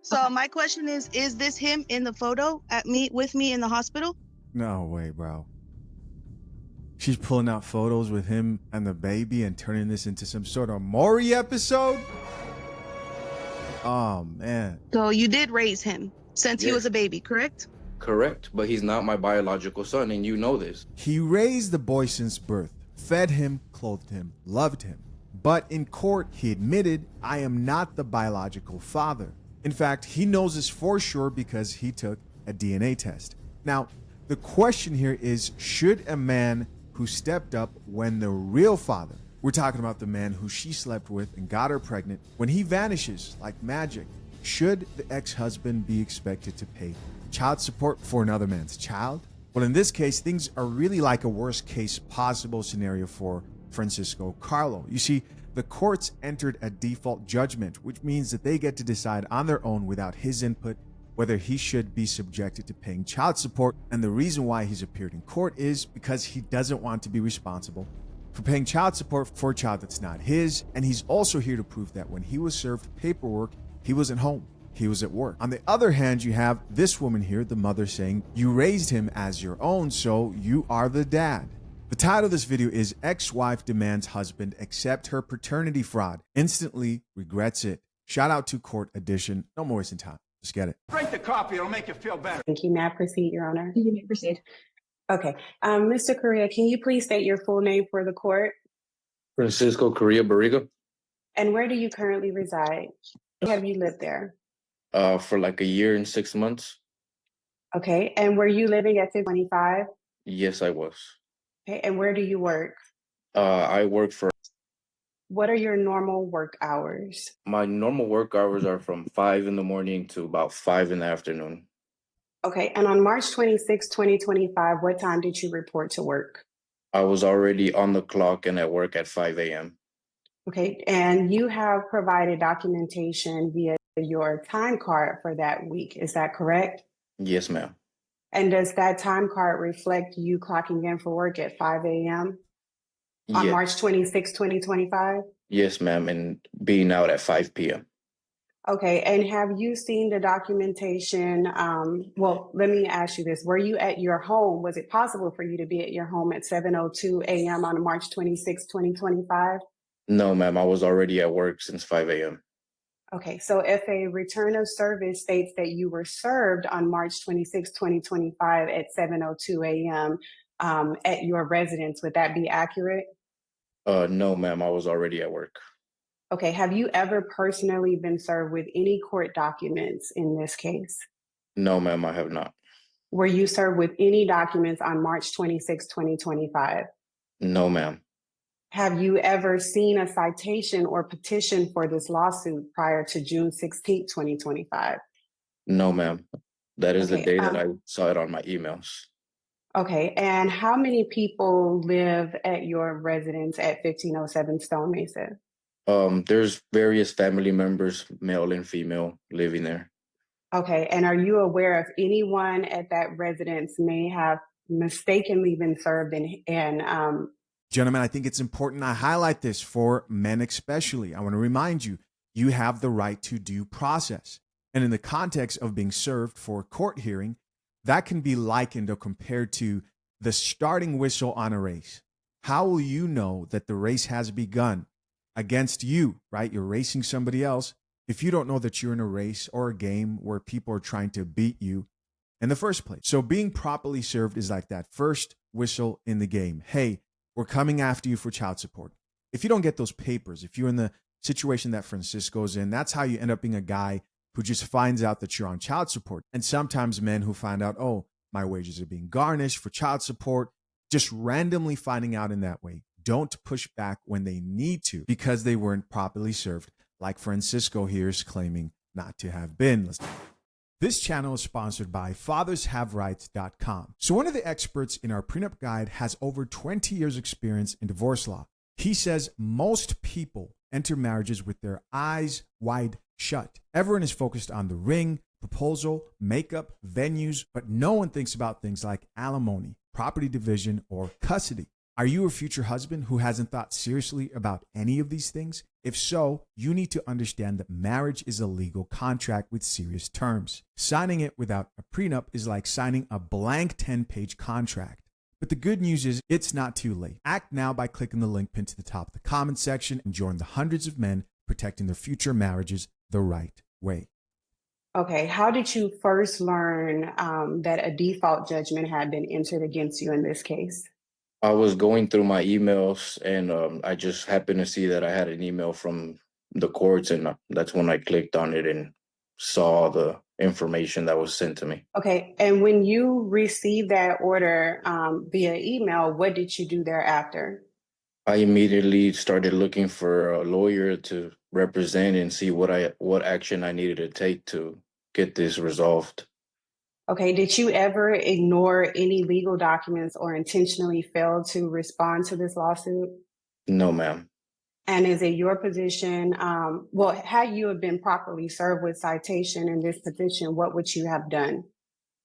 So my question is this him in the photo with me in the hospital? No way, bro. She's pulling out photos with him and the baby and turning this into some sort of Maury episode? Oh, man. So you did raise him since he was a Yes. baby, correct? Correct, but he's not my biological son, and you know this. He raised the boy since birth, fed him, clothed him, loved him. But in court, he admitted, I am not the biological father. In fact, he knows this for sure because he took a DNA test. Now, the question here is, should a man who stepped up when the real father, we're talking about the man who she slept with and got her pregnant, when he vanishes like magic, should the ex-husband be expected to pay child support for another man's child? Well, in this case, things are really like a worst case possible scenario for Francisco Carlo. You see, the courts entered a default judgment, which means that they get to decide on their own without his input whether he should be subjected to paying child support. And the reason why he's appeared in court is because he doesn't want to be responsible for paying child support for a child that's not his. And he's also here to prove that when he was served paperwork, he wasn't home. He was at work. On the other hand, you have this woman here, the mother, saying, you raised him as your own, so you are the dad. The title of this video is Ex-Wife Demands Husband Accept Her Paternity Fraud. Instantly regrets it. Shout out to Court Edition. No more wasting time. Just get it. Drink the coffee. It'll make you feel better. Thank you. May I proceed, Your Honor? You may proceed. Okay. Mr. Correa, can you please state your full name for the court? Francisco Correa Barriga, And where do you currently reside? Have you lived there? for like a year and 6 months. Okay. And were you living at 525? Yes, I was. Okay. And where do you work? I work for, What are your normal work hours? my normal work hours are from 5 in the morning to about 5 in the afternoon. Okay. And on March 26, 2025, what time did you report to work? I was already on the clock and at work at 5 a.m. Okay. And you have provided documentation via your time card for that week. Is that correct? Yes, ma'am. And does that time card reflect you clocking in for work at 5 a.m. on Yes. March 26, 2025? Yes, ma'am, and being out at 5 p.m. Okay. And have you seen the documentation? Well, let me ask you this. Were you at your home? Was it possible for you to be at your home at 7:02 a.m. on March 26, 2025? No, ma'am, I was already at work since 5 a.m. Okay. So if a return of service states that you were served on March 26, 2025 at 7:02 a.m. At your residence, would that be accurate? No, ma'am, I was already at work. Okay. Have you ever personally been served with any court documents in this case? No, ma'am, I have not. Were you served with any documents on March 26, 2025? No, ma'am. Have you ever seen a citation or petition for this lawsuit prior to June 16, 2025? No, ma'am. That is the Okay, day that I saw it on my emails. Okay. And how many people live at your residence at 1507 Stone Mesa? There's various family members, male and female, living there. Okay. And are you aware if anyone at that residence may have mistakenly been served Gentlemen, I think it's important I highlight this for men especially. I want to remind you, you have the right to due process. And in the context of being served for a court hearing, that can be likened or compared to the starting whistle on a race. How will you know that the race has begun against you, right? You're racing somebody else if you don't know that you're in a race or a game where people are trying to beat you in the first place. So being properly served is like that first whistle in the game. Hey, we're coming after you for child support. If you don't get those papers, if you're in the situation that Francisco's in, that's how you end up being a guy who just finds out that you're on child support. And sometimes men who find out, oh, my wages are being garnished for child support, just randomly finding out in that way. Don't push back when they need to because they weren't properly served, like Francisco here is claiming not to have been. This channel is sponsored by FathersHaveRights.com. So one of the experts in our prenup guide has over 20 years experience in divorce law. He says most people enter marriages with their eyes wide shut. Everyone is focused on the ring, proposal, makeup, venues, but no one thinks about things like alimony, property division, or custody. Are you a future husband who hasn't thought seriously about any of these things? If so, you need to understand that marriage is a legal contract with serious terms. Signing it without a prenup is like signing a blank 10-page contract. But the good news is it's not too late. Act now by clicking the link pinned to the top of the comment section and join the hundreds of men protecting their future marriages the right way. Okay, how did you first learn that a default judgment had been entered against you in this case? I was going through my emails and I just happened to see that I had an email from the courts, and that's when I clicked on it and saw the information that was sent to me. Okay, and when you received that order via email, what did you do thereafter? I immediately started looking for a lawyer to represent and see what action I needed to take to get this resolved. Okay, did you ever ignore any legal documents or intentionally fail to respond to this lawsuit? No, ma'am. And is it your position, well, had you have been properly served with citation in this petition, what would you have done?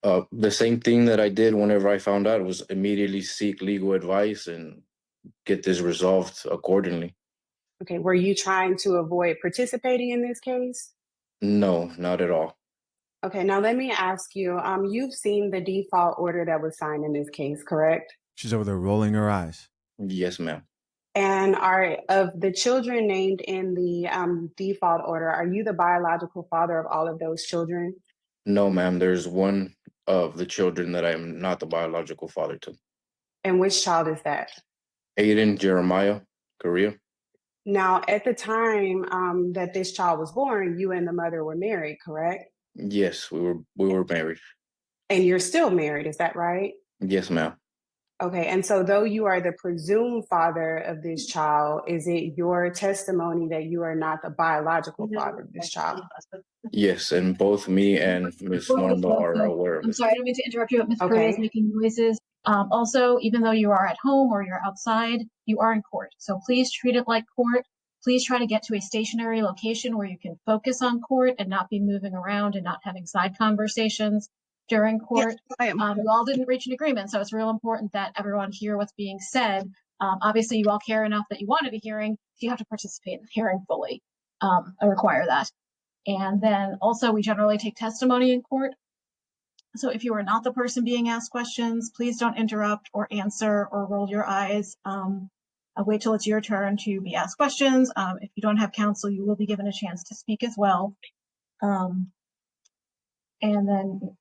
The same thing that I did whenever I found out was immediately seek legal advice and get this resolved accordingly. Okay, were you trying to avoid participating in this case? No, not at all. Okay, now let me ask you, you've seen the default order that was signed in this case, correct? She's over there rolling her eyes. Yes, ma'am. And are of the children named in the default order, are you the biological father of all of those children? No, ma'am. There's one of the children that I'm not the biological father to. And which child is that? Aiden Jeremiah, Korea. Now, at the time that this child was born, you and the mother were married, correct? Yes, we were married. And you're still married, is that right? Yes, ma'am. Okay, and so though you are the presumed father of this child, is it your testimony that you are not the biological father of this child? Yes, and both me and Miss Norma are aware of I'm it. sorry, I don't mean to interrupt you, but Ms. Korea is Okay. making noises. Also, even though you are at home or you're outside, you are in court. So please treat it like court. Please try to get to a stationary location where you can focus on court and not be moving around and not having side conversations during court. Yes, I am. You all didn't reach an agreement, so it's real important that everyone hear what's being said. Obviously, you all care enough that you wanted a hearing, so you have to participate in the hearing fully. I require that. And then also, we generally take testimony in court. So if you are not the person being asked questions, please don't interrupt or answer or roll your eyes. Wait till it's your turn to be asked questions. If you don't have counsel, you will be given a chance to speak as well. And then,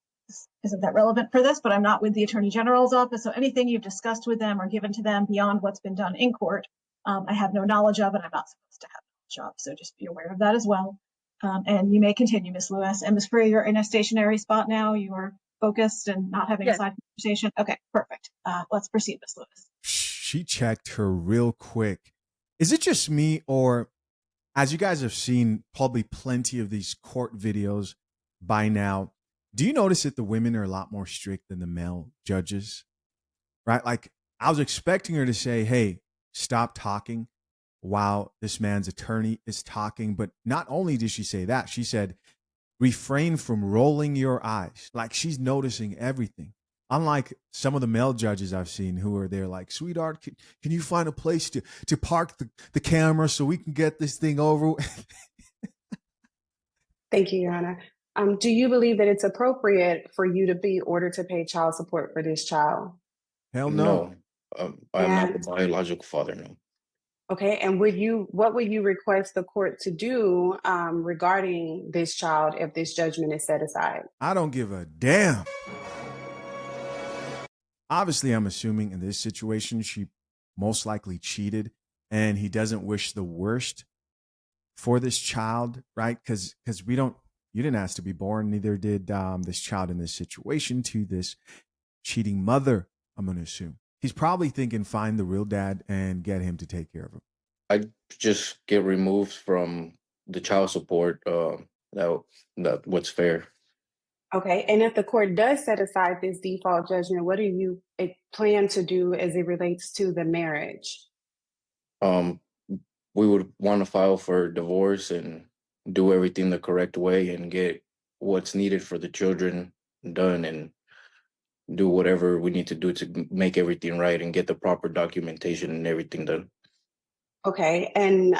isn't that relevant for this? But I'm not with the Attorney General's office, so anything you've discussed with them or given to them beyond what's been done in court, I have no knowledge of, and I'm not supposed to have knowledge of. So just be aware of that as well. And you may continue, Ms. Lewis. And Ms. Freer, you're in a stationary spot now. You are focused and not having a side conversation. Okay, perfect. Let's proceed, Ms. Lewis. She checked her real quick. Is it just me, or as you guys have seen probably plenty of these court videos by now, do you notice that the women are a lot more strict than the male judges? Right? Like, I was expecting her to say, hey, stop talking while this man's attorney is talking. But not only did she say that, she said, refrain from rolling your eyes. Like, she's noticing everything. Unlike some of the male judges I've seen who are there like, sweetheart, can you find a place to park the camera so we can get this thing over? Thank you, Your Honor. Do you believe that it's appropriate for you to be ordered to pay child support for this child? Hell no. No, I'm not the biological father. No. Okay, and what would you request the court to do regarding this child if this judgment is set aside? I don't give a damn. Obviously, I'm assuming in this situation, she most likely cheated and he doesn't wish the worst for this child, right? Because you didn't ask to be born, neither did this child in this situation to this cheating mother, I'm going to assume. He's probably thinking find the real dad and get him to take care of him. I just get removed from the child support. That what's fair. Okay, and if the court does set aside this default judgment, what do you plan to do as it relates to the marriage? We would want to file for divorce and do everything the correct way and get what's needed for the children done and do whatever we need to do to make everything right and get the proper documentation and everything done. Okay, and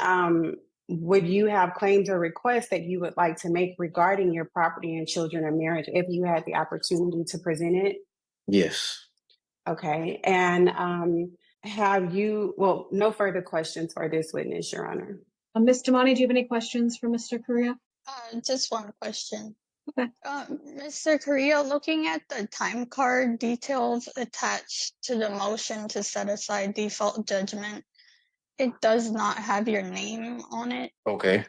would you have claims or requests that you would like to make regarding your property and children and marriage if you had the opportunity to present it? Yes. Okay, and have you, well, no further questions for this witness, Your Honor. Ms. Damani, do you have any questions for Mr. Correa? Just one question. Okay. Mr. Correa, looking at the time card details attached to the motion to set aside default judgment, it does not have your name on it. Okay.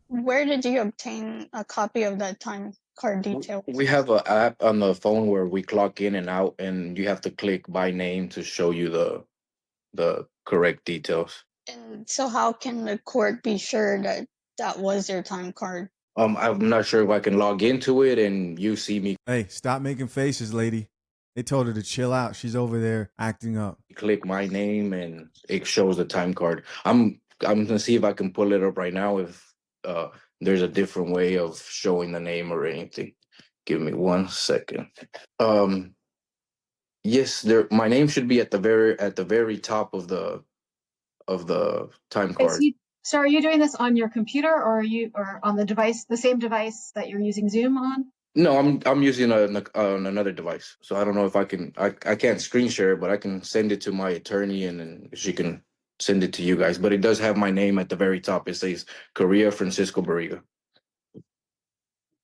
Where did you obtain a copy of that time card detail? We have an app on the phone where we clock in and out, and you have to click by name to show you the correct details. And so how can the court be sure that that was your time card? I'm not sure if I can log into it and you see me Hey, stop making faces, lady. They told her to chill out. She's over there acting up. click my name and it shows the time card. I'm gonna see if I can pull it up right now if there's a different way of showing the name or anything. Give me 1 second. Yes, there my name should be at the very top of the time card. So are you doing this on your computer or or on the device, the same device that you're using Zoom on? No, I'm using another device, so I don't know if I can. I can't screen share it, but I can send it to my attorney, and then she can send it to you guys. But it does have my name at the very top. It says Correa Francisco Barriga.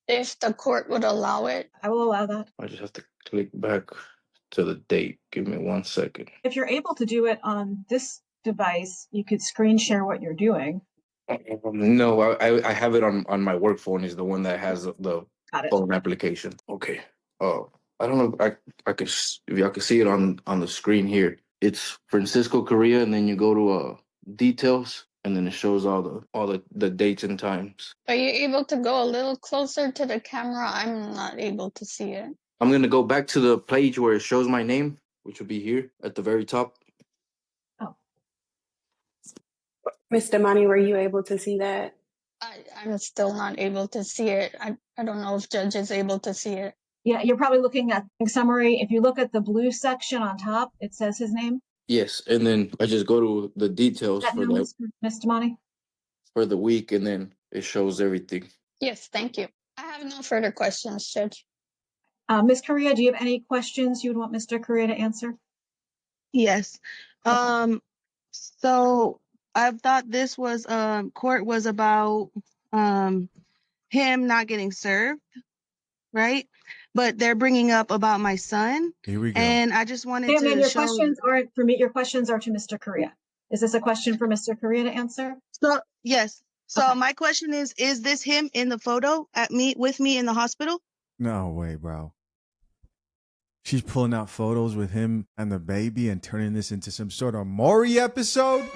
If the court would allow it. I will allow that. I just have to click back to the date. Give me 1 second. If you're able to do it on this device, you could screen share what you're doing. No, I have it on my work phone. Is the one that has the Got it. phone application. Okay. I don't know. I could if y'all can see it on the screen here. It's Francisco Correa, and then you go to details, and then it shows all the dates and times. Are you able to go a little closer to the camera? I'm not able to see it. I'm gonna go back to the page where it shows my name, which will be here at the very top. Oh. Ms. Damani, were you able to see that? I'm still not able to see it. I don't know if judge is able to see it. Yeah, you're probably looking at the summary. If you look at the blue section on top, it says his name. Yes, and then I just go to the details Is that for Ms. Damani? for the week, and then it shows everything. Yes, thank you. I have no further questions, Judge. Ms. Correa, do you have any questions you would want Mr. Correa to answer? Yes. So I thought this was court was about him not getting served, right? But they're bringing up about my son. Here we go. And I just wanted Hey, to man, your show. questions aren't for me. Your questions are to Mr. Correa. Is this a question for Mr. Correa to answer? So yes. So Okay. my question is this him in the photo with me in the hospital? No way, bro. She's pulling out photos with him and the baby and turning this into some sort of Maury episode.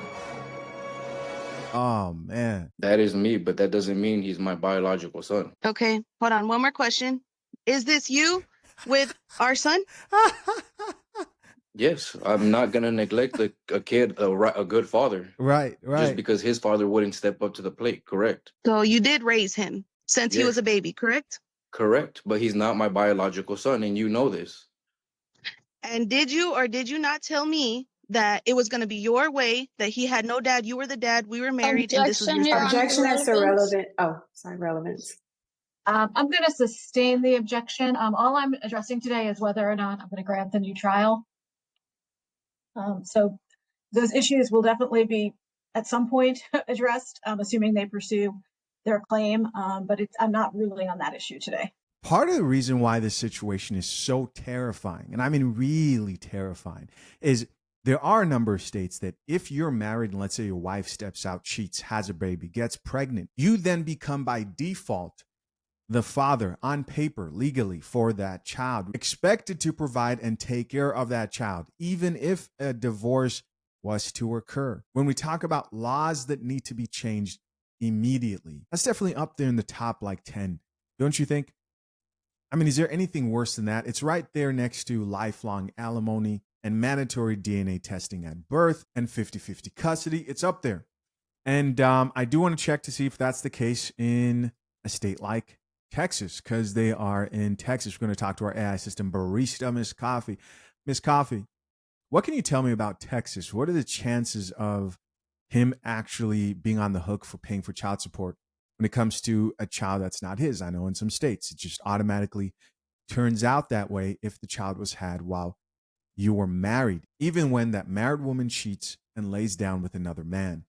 Oh, man. That is me, but that doesn't mean he's my biological son. Okay, hold on. One more question. Is this you with our son? Yes, I'm not gonna neglect a kid, a good father, Right. just because his father wouldn't step up to the plate. Correct. So you did raise him since he was Yes. a baby, correct? Correct, but he's not my biological son, and you know this. And did you or did you not tell me that it was going to be your way, that he had no dad, you were the dad, we were married, and this was Objection, your Your son? Honor. Objection as to relevance. relevant. Oh, sorry, relevance. I'm going to sustain the objection. All I'm addressing today is whether or not I'm going to grant the new trial. So those issues will definitely be at some point addressed, assuming they pursue their claim. But I'm not ruling on that issue today. Part of the reason why this situation is so terrifying, and I mean really terrifying, is there are a number of states that if you're married and let's say your wife steps out, cheats, has a baby, gets pregnant, you then become by default the father on paper legally for that child, expected to provide and take care of that child, even if a divorce was to occur. When we talk about laws that need to be changed immediately, that's definitely up there in the top like 10, don't you think? I mean, is there anything worse than that? It's right there next to lifelong alimony and mandatory DNA testing at birth and 50-50 custody. It's up there. And I do want to check to see if that's the case in a state like Texas, because they are in Texas. We're going to talk to our AI system barista, Miss Coffee. Miss Coffee, what can you tell me about Texas? What are the chances of him actually being on the hook for paying for child support when it comes to a child that's not his? I know in some states it just automatically turns out that way if the child was had while you were married, even when that married woman cheats and lays down with another man.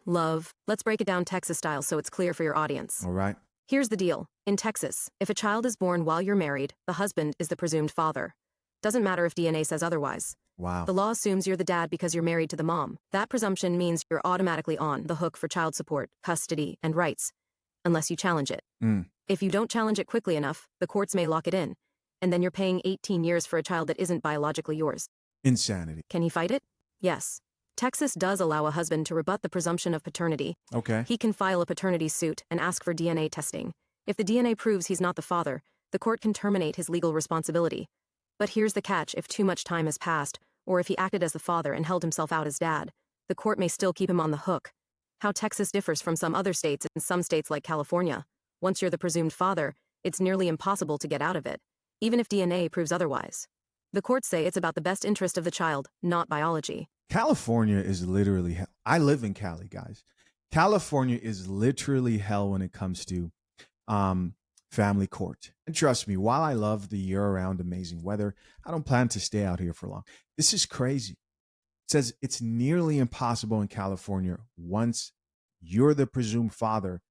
Love. Let's break it down Texas style so it's clear for your audience. All right. Here's the deal. In Texas, if a child is born while you're married, the husband is the presumed father. Doesn't matter if DNA says otherwise. Wow. The law assumes you're the dad because you're married to the mom. That presumption means you're automatically on the hook for child support, custody, and rights, unless you challenge it. If you don't challenge it quickly enough, the courts may lock it in, and then you're paying 18 years for a child that isn't biologically yours. Insanity. Can he fight it? Yes. Texas does allow a husband to rebut the presumption of paternity. Okay. He can file a paternity suit and ask for DNA testing. If the DNA proves he's not the father, the court can terminate his legal responsibility. But here's the catch: if too much time has passed, or if he acted as the father and held himself out as dad, the court may still keep him on the hook. How Texas differs from some other states, in some states like California, once you're the presumed father, it's nearly impossible to get out of it, even if DNA proves otherwise. The courts say it's about the best interest of the child, not biology. California is literally hell. I live in Cali, guys. California is literally hell when it comes to family court. And trust me, while I love the year-round amazing weather, I don't plan to stay out here for long. This is crazy. It says it's nearly impossible in California once you're the presumed father,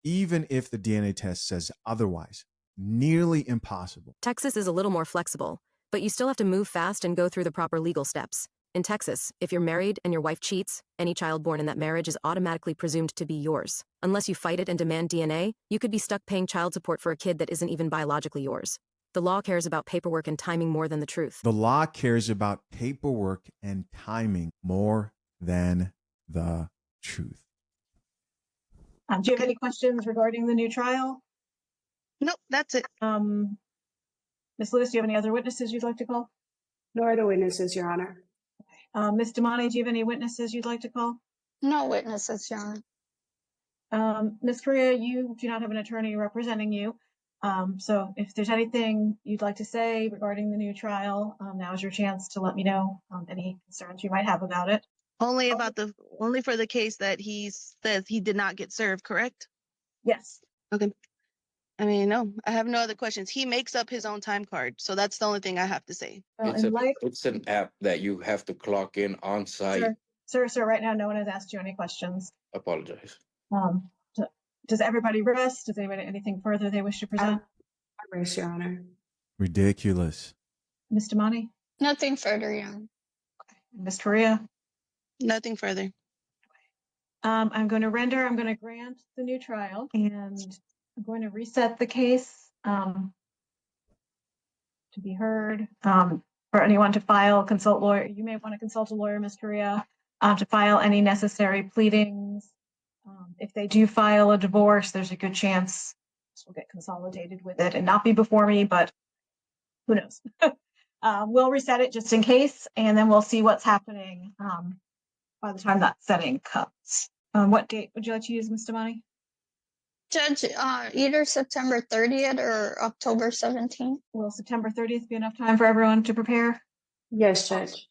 even if the DNA test says otherwise. Nearly impossible. Texas is a little more flexible, but you still have to move fast and go through the proper legal steps. In Texas, if you're married and your wife cheats, any child born in that marriage is automatically presumed to be yours. Unless you fight it and demand DNA, you could be stuck paying child support for a kid that isn't even biologically yours. The law cares about paperwork and timing more than the truth. The law cares about paperwork and timing more than the truth. Do you have any questions regarding the new trial? Nope, that's it. Ms. Lewis, do you have any other witnesses you'd like to call? No other witnesses, Your Honor. Ms. Damani, do you have any witnesses you'd like to call? No witnesses, Your Honor. Ms. Correa, you do not have an attorney representing you. So if there's anything you'd like to say regarding the new trial, now is your chance to let me know any concerns you might have about it. Only for the case that he says he did not get served, correct? Yes. Okay. I mean, no, I have no other questions. He makes up his own time card, so that's the only thing I have to say. Well, It's an app that you have to clock in on site. Sir, right now, no one has asked you any questions. Apologize. Does everybody rest? Does anybody anything further they wish to present? I rest, Your Honor. Ridiculous. Ms. Damani? Nothing further, Your Honor. Ms. Correa? Nothing further. I'm going to grant the new trial, and I'm going to reset the case to be heard. For anyone to file, consult lawyer. You may want to consult a lawyer, Ms. Correa, to file any necessary pleadings. If they do file a divorce, there's a good chance this will get consolidated with it and not be before me, but who knows? We'll reset it just in case, and then we'll see what's happening by the time that setting comes. What date would you like to use, Ms. Damani? Judge, either September 30th or October 17th. Will September 30th be enough time for everyone to prepare? Yes, Judge.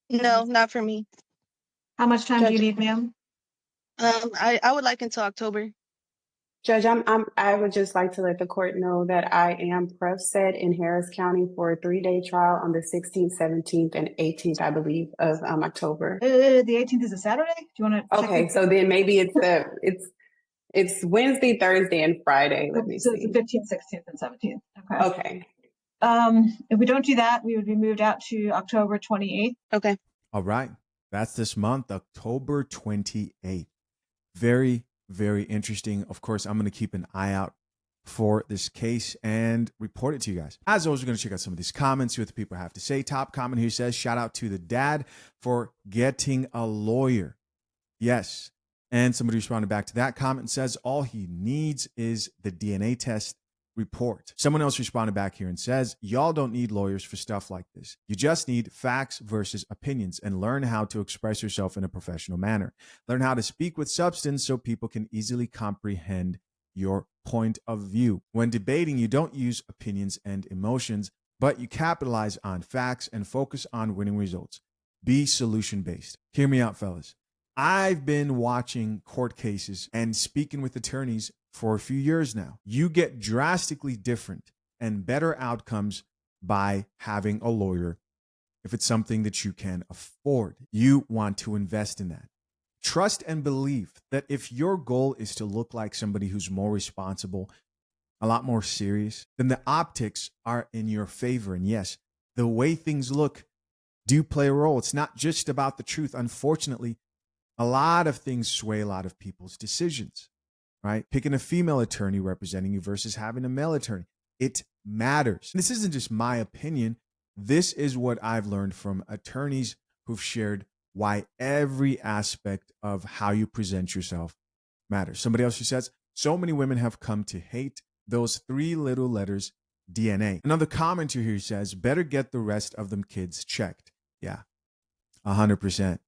No, not for me. How much time do you Judge- need, ma'am? I would like until October. Judge, I would just like to let the court know that I am prep set in Harris County for a 3-day trial on the 16th, 17th, and 18th, I believe, of October. The 18th is a Saturday? Do you want to? Okay, so then maybe it's Wednesday, Thursday, and Friday. Let me so see. it's the 15th, 16th, and 17th. Okay. Okay. If we don't do that, we would be moved out to October 28th. Okay. All right. That's this month, October 28th. Very, very interesting. Of course, I'm going to keep an eye out for this case and report it to you guys. As always, we're going to check out some of these comments, see what the people have to say. Top comment here says, shout out to the dad for getting a lawyer. Yes. And somebody responded back to that comment and says, all he needs is the DNA test report. Someone else responded back here and says, y'all don't need lawyers for stuff like this. You just need facts versus opinions and learn how to express yourself in a professional manner. Learn how to speak with substance so people can easily comprehend your point of view. When debating, you don't use opinions and emotions, but you capitalize on facts and focus on winning results. Be solution-based. Hear me out, fellas. I've been watching court cases and speaking with attorneys for a few years now. You get drastically different and better outcomes by having a lawyer if it's something that you can afford. You want to invest in that. Trust and believe that if your goal is to look like somebody who's more responsible, a lot more serious, then the optics are in your favor. And yes, the way things look do play a role. It's not just about the truth. Unfortunately, a lot of things sway a lot of people's decisions, right? Picking a female attorney representing you versus having a male attorney. It matters. And this isn't just my opinion. This is what I've learned from attorneys who've shared why every aspect of how you present yourself matters. Somebody else who says, so many women have come to hate those 3 little letters, DNA. Another commenter here says, better get the rest of them kids checked. Yeah, 100%,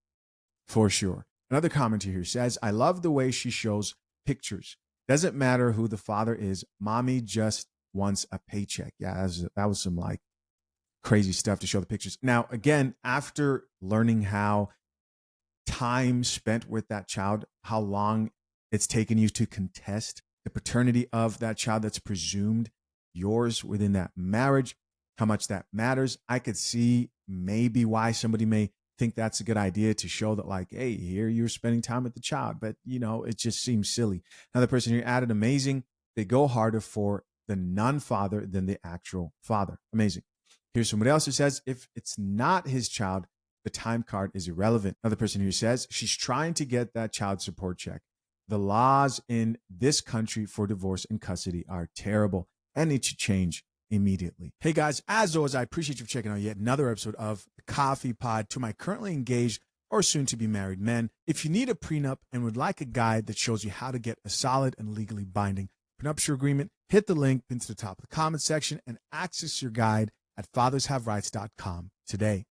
for sure. Another commenter here says, I love the way she shows pictures. Doesn't matter who the father is. Mommy just wants a paycheck. Yeah, that was some like crazy stuff to show the pictures. Now, again, after learning how time spent with that child, how long it's taken you to contest the paternity of that child that's presumed yours within that marriage, how much that matters, I could see maybe why somebody may think that's a good idea to show that, like, hey, here you're spending time with the child. But, it just seems silly. Another person here added, amazing. They go harder for the non-father than the actual father. Amazing. Here's somebody else who says, if it's not his child, the time card is irrelevant. Another person here says, she's trying to get that child support check. The laws in this country for divorce and custody are terrible and need to change immediately. Hey guys, as always, I appreciate you for checking out yet another episode of the Coffee Pod. To my currently engaged or soon to be married men, if you need a prenup and would like a guide that shows you how to get a solid and legally binding prenuptial agreement, hit the link pinned to the top of the comment section and access your guide at fathershaverights.com today.